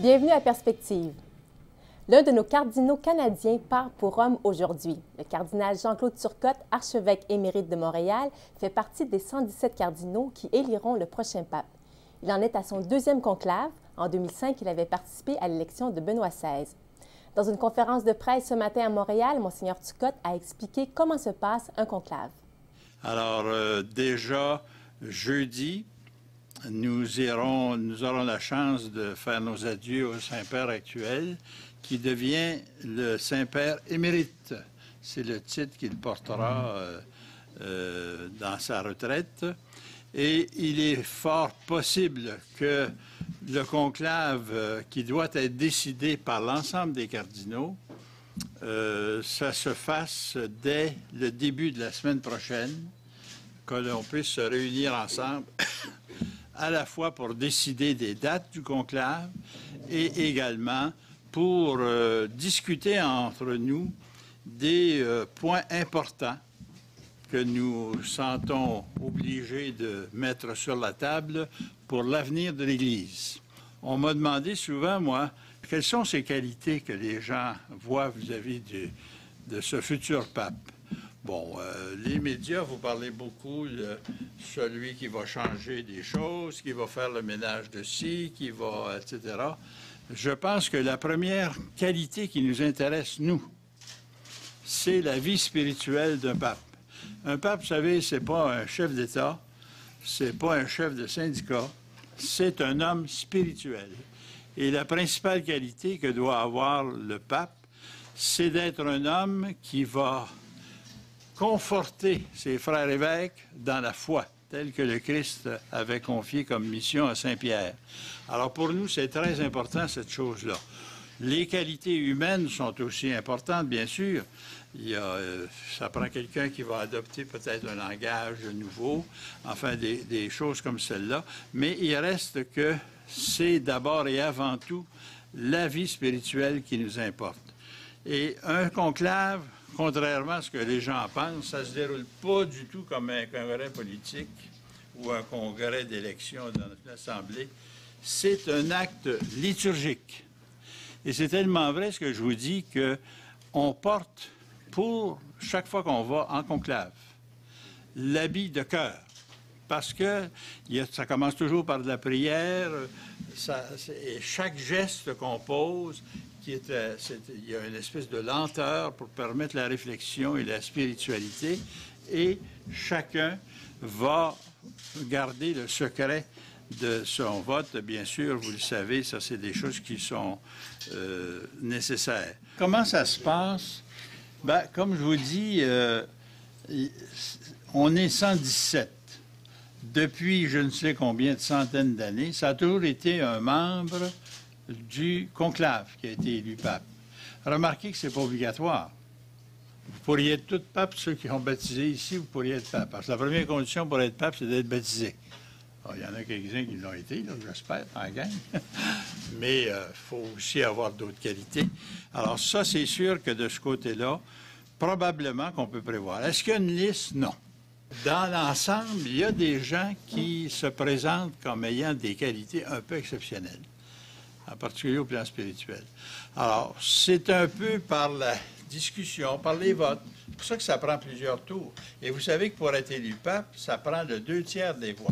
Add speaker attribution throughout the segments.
Speaker 1: Bienvenue à Perspective. L'un de nos cardinaux canadiens part pour Rome aujourd'hui. Le cardinal Jean-Claude Turcotte, archevêque émérite de Montréal, fait partie des 117 cardinaux qui éliront le prochain pape. Il en est à son deuxième conclave. En 2005, il avait participé à l'élection de Benoît XVI. Dans une conférence de presse ce matin à Montréal, Monseigneur Turcotte a expliqué comment se passe un conclave.
Speaker 2: Alors, déjà, jeudi, nous aurons la chance de faire nos adieux au Saint-Père actuel, qui devient le Saint-Père émérite. C'est le titre qu'il portera dans sa retraite. Et il est fort possible que le conclave qui doit être décidé par l'ensemble des cardinaux, ça se fasse dès le début de la semaine prochaine, que l'on puisse se réunir ensemble à la fois pour décider des dates du conclave et également pour discuter entre nous des points importants que nous sentons obligés de mettre sur la table pour l'avenir de l'Église. On m'a demandé souvent, moi, quelles sont ces qualités que les gens voient vis-à-vis de ce futur pape. Bon, les médias, vous parlez beaucoup de celui qui va changer des choses, qui va faire le ménage de ci, qui va, etc. Je pense que la première qualité qui nous intéresse, nous, c'est la vie spirituelle d'un pape. Un pape, vous savez, c'est pas un chef d'État, c'est pas un chef de syndicat, c'est un homme spirituel. Et la principale qualité que doit avoir le pape, c'est d'être un homme qui va conforter ses frères évêques dans la foi, telle que le Christ avait confié comme mission à Saint-Pierre. Alors pour nous, c'est très important cette chose-là. Les qualités humaines sont aussi importantes, bien sûr. Ça prend quelqu'un qui va adopter peut-être un langage nouveau, enfin des choses comme celle-là. Mais il reste que c'est d'abord et avant tout la vie spirituelle qui nous importe. Et un conclave, contrairement à ce que les gens pensent, ça ne se déroule pas du tout comme un congrès politique ou un congrès d'élection dans une assemblée. C'est un acte liturgique. Et c'est tellement vrai ce que je vous dis qu'on porte pour chaque fois qu'on va en conclave l'habit de cœur. Parce que ça commence toujours par de la prière, et chaque geste qu'on pose, il y a une espèce de lenteur pour permettre la réflexion et la spiritualité, et chacun va garder le secret de son vote. Bien sûr, vous le savez, ça c'est des choses qui sont nécessaires. Comment ça se passe? Ben, comme je vous dis, on est 117. Depuis je ne sais combien de centaines d'années, ça a toujours été un membre du conclave qui a été élu pape. Remarquez que ce n'est pas obligatoire. Vous pourriez être tout pape, ceux qui ont baptisé ici, vous pourriez être pape. Parce que la première condition pour être pape, c'est d'être baptisé. Alors, il y en a quelques-uns qui l'ont été, j'espère, en gang. Mais il faut aussi avoir d'autres qualités. Alors ça, c'est sûr que de ce côté-là, probablement qu'on peut prévoir. Est-ce qu'il y a une liste? Non. Dans l'ensemble, il y a des gens qui se présentent comme ayant des qualités un peu exceptionnelles, en particulier au plan spirituel. Alors, c'est un peu par la discussion, par les votes. C'est pour ça que ça prend plusieurs tours. Et vous savez que pour être élu pape, ça prend le 2/3 des voix.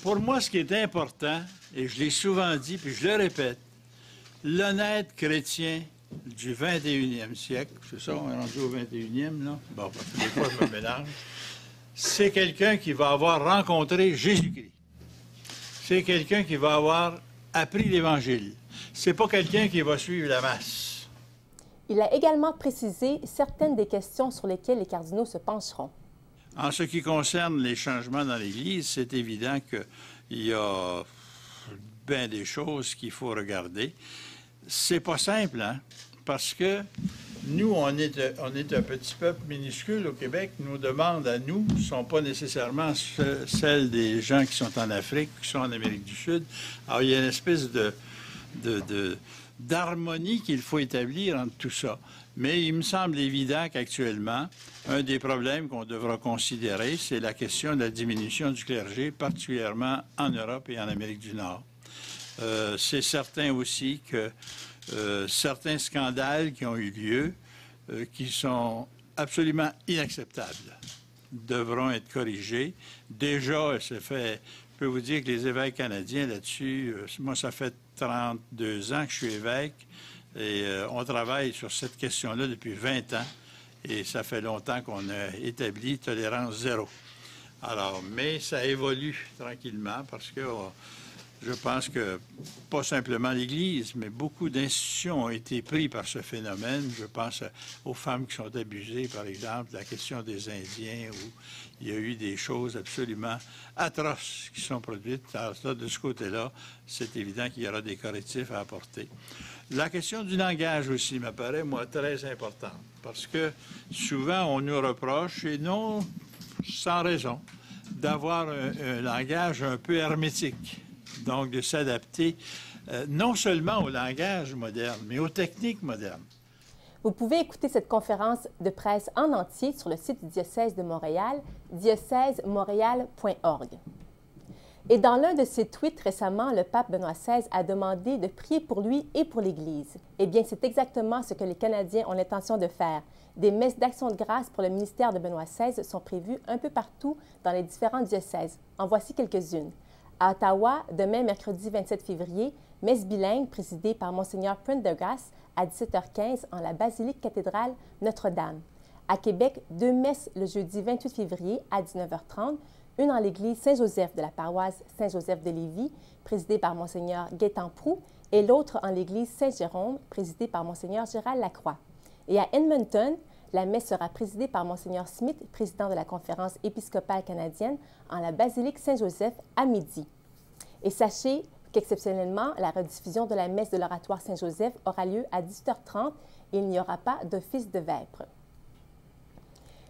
Speaker 2: Pour moi, ce qui est important, et je l'ai souvent dit, puis je le répète, l'honnête chrétien du 21e siècle, c'est ça, on est rendu au 21e, là? Bon, parce que des fois, je me mélange. C'est quelqu'un qui va avoir rencontré Jésus-Christ. C'est quelqu'un qui va avoir appris l'Évangile. C'est pas quelqu'un qui va suivre la masse.
Speaker 1: Il a également précisé certaines des questions sur lesquelles les cardinaux se pencheront.
Speaker 2: En ce qui concerne les changements dans l'Église, c'est évident qu'il y a bien des choses qu'il faut regarder. C'est pas simple, hein? Parce que nous, on est un petit peuple minuscule au Québec. Nos demandes à nous ne sont pas nécessairement celles des gens qui sont en Afrique, qui sont en Amérique du Sud. Alors, il y a une espèce d'harmonie qu'il faut établir entre tout ça. Mais il me semble évident qu'actuellement, un des problèmes qu'on devra considérer, c'est la question de la diminution du clergé, particulièrement en Europe et en Amérique du Nord. C'est certain aussi que certains scandales qui ont eu lieu, qui sont absolument inacceptables, devront être corrigés. Déjà, je peux vous dire que les évêques canadiens là-dessus, moi, ça fait 32 ans que je suis évêque et on travaille sur cette question-là depuis 20 ans et ça fait longtemps qu'on a établi tolérance zéro. Alors, mais ça évolue tranquillement parce que je pense que pas simplement l'Église, mais beaucoup d'institutions ont été prises par ce phénomène. Je pense aux femmes qui sont abusées, par exemple, la question des Indiens, où il y a eu des choses absolument atroces qui sont produites. Alors, ça, de ce côté-là, c'est évident qu'il y aura des correctifs à apporter. La question du langage aussi m'apparaît, moi, très importante, parce que souvent, on nous reproche, et non sans raison, d'avoir un langage un peu hermétique. Donc, de s'adapter non seulement au langage moderne, mais aux techniques modernes.
Speaker 1: Vous pouvez écouter cette conférence de presse en entier sur le site du diocèse de Montréal, diocèsemontréal.org. Et dans l'un de ses tweets récemment, le pape Benoît XVI a demandé de prier pour lui et pour l'Église. Eh bien, c'est exactement ce que les Canadiens ont l'intention de faire. Des messes d'action de grâce pour le ministère de Benoît XVI sont prévues un peu partout dans les différents diocèses. En voici quelques-unes. À Ottawa, demain, mercredi 27 février, messe bilingue présidée par Monseigneur Prendergast à 17h15 en la basilique cathédrale Notre-Dame. À Québec, 2 messes le jeudi 28 février à 19h30, une en l'église Saint-Joseph de la paroisse Saint-Joseph de Lévis, présidée par Monseigneur Gaétan Proulx, et l'autre en l'église Saint-Jérôme, présidée par Monseigneur Gérald Lacroix. Et à Edmonton, la messe sera présidée par Monseigneur Smith, président de la Conférence épiscopale canadienne, en la basilique Saint-Joseph à midi. Et sachez qu'exceptionnellement, la rediffusion de la messe de l'oratoire Saint-Joseph aura lieu à 18h30 et il n'y aura pas d'office de vêpres.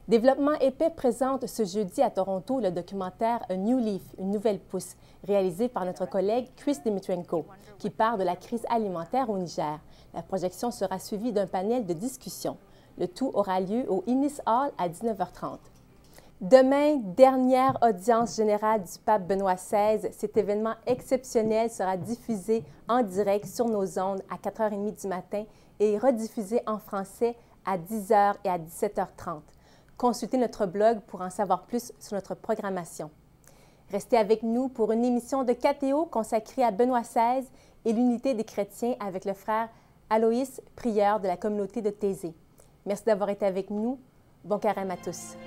Speaker 1: Développement épais présente ce jeudi à Toronto le documentaire A New Leaf, une nouvelle pousse, réalisé par notre collègue Chris Dimitrenko, qui part de la crise alimentaire au Niger. La projection sera suivie d'un panel de discussion. Le tout aura lieu au Innis Hall à 19h30. Demain, dernière audience générale du pape Benoît XVI. Cet événement exceptionnel sera diffusé en direct sur nos ondes à 4h30 du matin et rediffusé en français à 10h et à 17h30. Consultez notre blog pour en savoir plus sur notre programmation. Restez avec nous pour une émission de KTO consacrée à Benoît XVI et l'unité des chrétiens avec le frère Aloïs, prieur de la communauté de Thésée. Merci d'avoir été avec nous. Bon carême à tous.